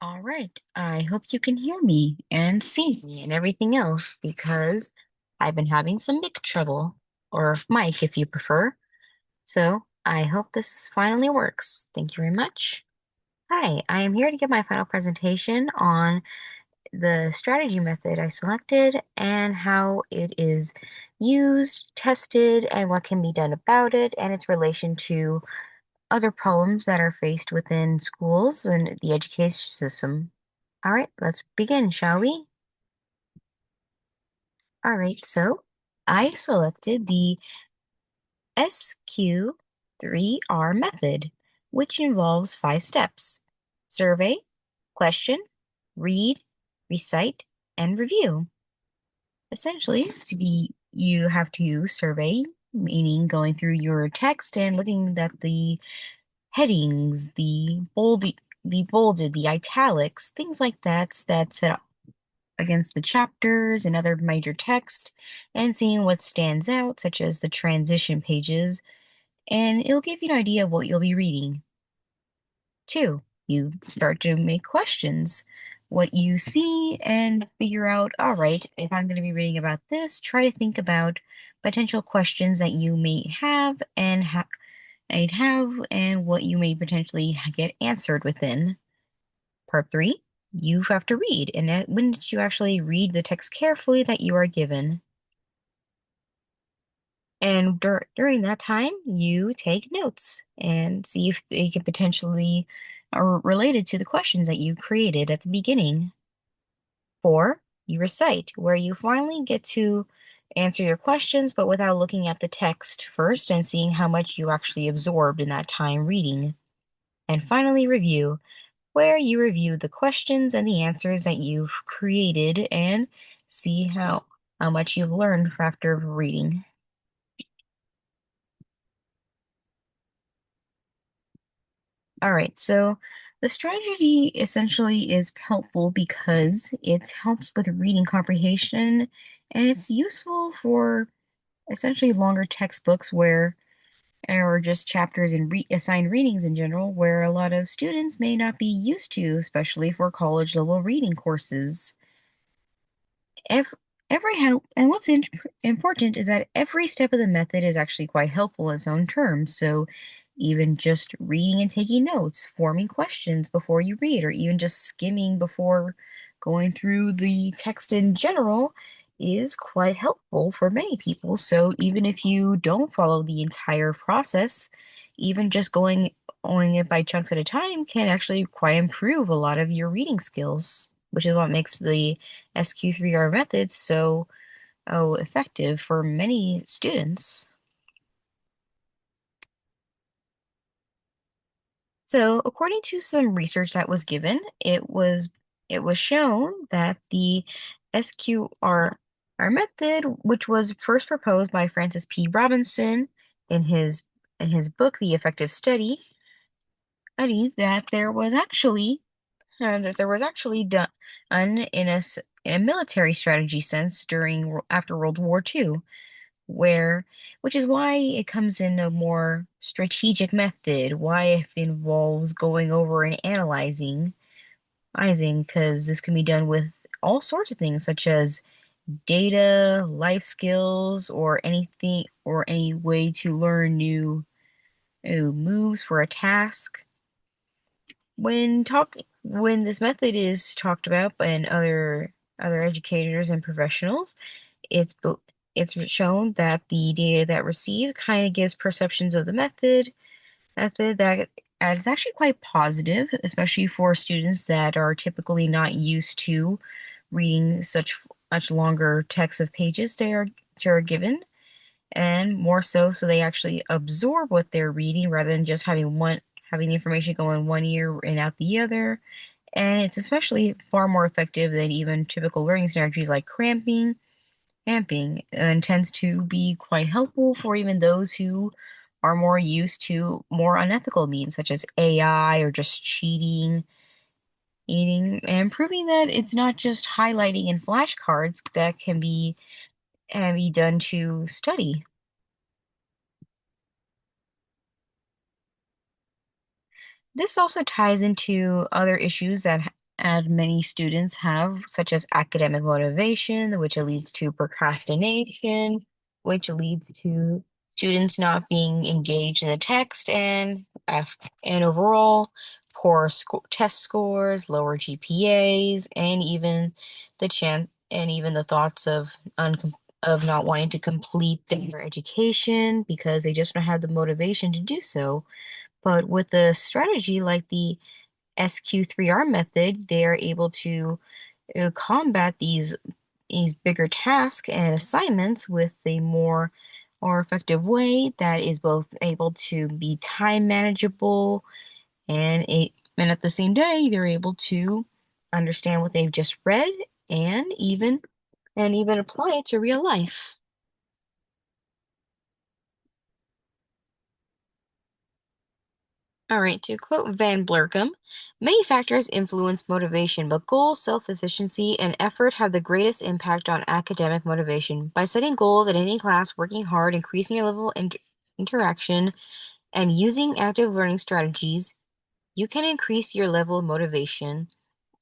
All right. I hope you can hear me and see me and everything else because I've been having some mic trouble, or mic if you prefer. So I hope this finally works. Thank you very much. Hi, I am here to give my final presentation on the strategy method I selected and how it is used, tested, and what can be done about it, and its relation to other problems that are faced within schools and the education system. All right, let's begin, shall we? All right, so I selected the SQ3R method, which involves 5 steps: survey, question, read, recite, and review. Essentially, you have to survey, meaning going through your text and looking at the headings, the bolded, the italics, things like that set against the chapters and other major text, and seeing what stands out, such as the transition pages, and it'll give you an idea of what you'll be reading. 2, you start to make questions. What you see and figure out, all right, if I'm going to be reading about this, try to think about potential questions that you may have and what you may potentially get answered within. Part 3, you have to read. And when did you actually read the text carefully that you are given? And during that time, you take notes and see if they could potentially are related to the questions that you created at the beginning. 4, you recite, where you finally get to answer your questions, but without looking at the text first and seeing how much you actually absorbed in that time reading. And finally, review, where you review the questions and the answers that you've created and see how much you've learned after reading. All right, so the strategy essentially is helpful because it helps with reading comprehension and it's useful for essentially longer textbooks where or just chapters and assigned readings in general where a lot of students may not be used to, especially for college level reading courses. Every, every help and what's important is that every step of the method is actually quite helpful in its own terms. So even just reading and taking notes, forming questions before you read, or even just skimming before going through the text in general is quite helpful for many people. So even if you don't follow the entire process, even just going it by chunks at a time can actually quite improve a lot of your reading skills, which is what makes the SQ3R method so effective for many students. So, according to some research that was given, it was shown that the SQR method, which was first proposed by Francis P. Robinson in his book The Effective Study, that there was actually done in a military strategy sense after World War II, where which is why it comes in a more strategic method, why it involves going over and analyzing, because this can be done with all sorts of things such as data, life skills, or anything or any way to learn new moves for a task. When this method is talked about by other educators and professionals, it's bu- it's shown that the data that received kind of gives perceptions of the method that is actually quite positive, especially for students that are typically not used to reading such much longer text of pages they are given, and more so they actually absorb what they're reading rather than just having the information go in one ear and out the other. And it's especially far more effective than even typical learning strategies like cramping, and tends to be quite helpful for even those who are more used to more unethical means such as AI or just cheating, and proving that it's not just highlighting in flashcards that can be done to study. This also ties into other issues as many students have, such as academic motivation, which leads to procrastination, which leads to students not being engaged in the text, and overall poor test scores, lower GPAs, and even the thoughts of not wanting to complete their education because they just don't have the motivation to do so. But with a strategy like the SQ3R method, they are able to combat these bigger tasks and assignments with a more effective way that is both able to be time manageable and at the same day they're able to understand what they've just read and even apply it to real life. All right, to quote Van Blerkum, many factors influence motivation, but goals, self-efficiency, and effort have the greatest impact on academic motivation. By setting goals at any class, working hard, increasing your level of interaction, and using active learning strategies, you can increase your level of motivation.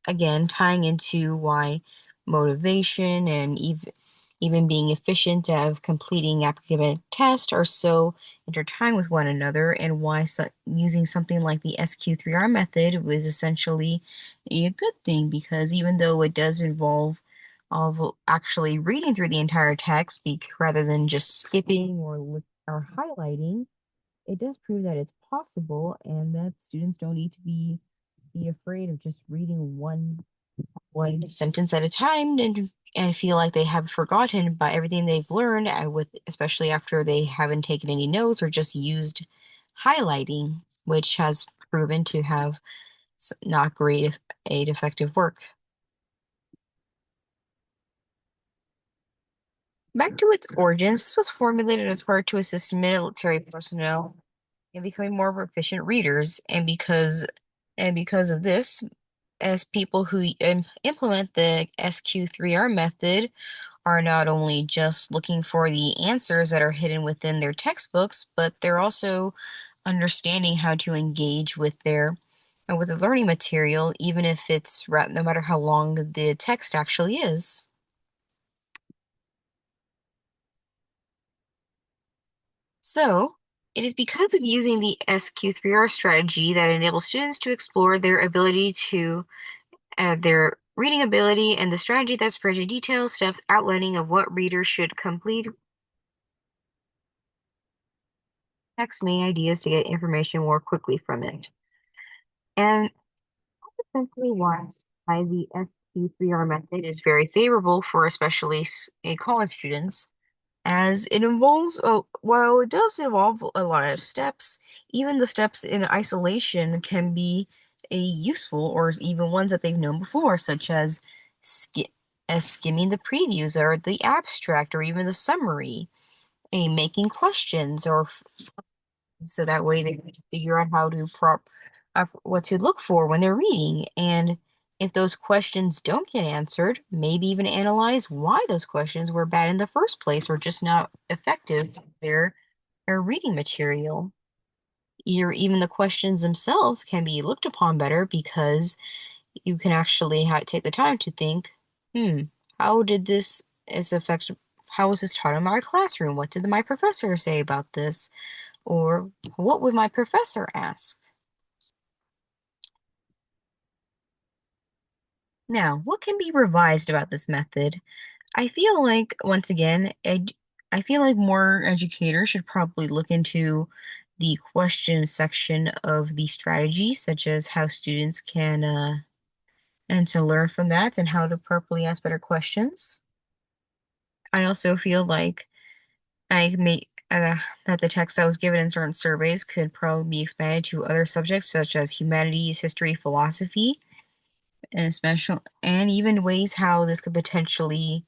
Again, tying into why motivation and even being efficient of completing academic tests are so intertwined with one another, and why using something like the SQ3R method was essentially a good thing, because even though it does involve of actually reading through the entire text rather than just skipping or highlighting, it does prove that it's possible and that students don't need to be afraid of just reading one sentence at a time and feel like they have forgotten about everything they've learned with especially after they haven't taken any notes or just used highlighting, which has proven to have not great aid effective work. Back to its origins, this was formulated as part to assist military personnel in becoming more proficient readers, and because of this, as people who implement the SQ3R method are not only just looking for the answers that are hidden within their textbooks, but they're also understanding how to engage with the learning material, even if no matter how long the text actually is. So, it is because of using the SQ3R strategy that enables students to explore their reading ability, and the strategy that spreads detailed steps outlining of what readers should complete text main ideas to get information more quickly from it. And essentially why the SQ3R method is very favorable for especially college students, as it involves, while it does involve a lot of steps, even the steps in isolation can be a useful, or even ones that they've known before, such as skimming the previews or the abstract or even the summary, making questions, or so that way they can figure out how to what to look for when they're reading. And if those questions don't get answered, maybe even analyze why those questions were bad in the first place or just not effective for their reading material. Even the questions themselves can be looked upon better because you can actually take the time to think, hmm, how did this is affect how was this taught in my classroom? What did my professor say about this? Or what would my professor ask? Now, what can be revised about this method? I feel like, once again, I feel like more educators should probably look into the question section of the strategy, such as how students can, and to learn from that and how to properly ask better questions. I also feel like I may, that the text that was given in certain surveys could probably be expanded to other subjects such as humanities, history, philosophy, and even ways how this could potentially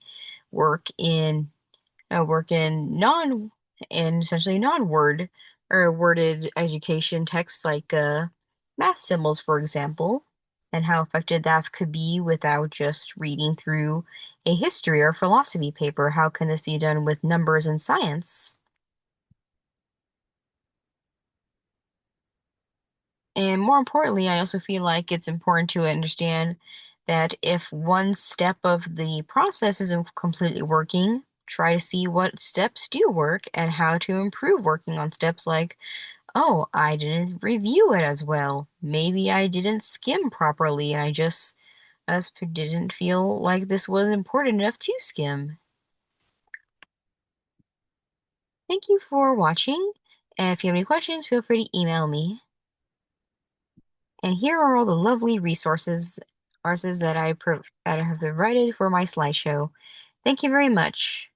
work in essentially non-word or worded education texts like math symbols, for example, and how effective that could be without just reading through a history or philosophy paper. How can this be done with numbers and science? And more importantly, I also feel like it's important to understand that if one step of the process isn't completely working, try to see what steps do work and how to improve working on steps like, oh, I didn't review it as well. Maybe I didn't skim properly and I just didn't feel like this was important enough to skim. Thank you for watching. And if you have any questions, feel free to email me. And here are all the lovely resources that I have provided for my slideshow. Thank you very much.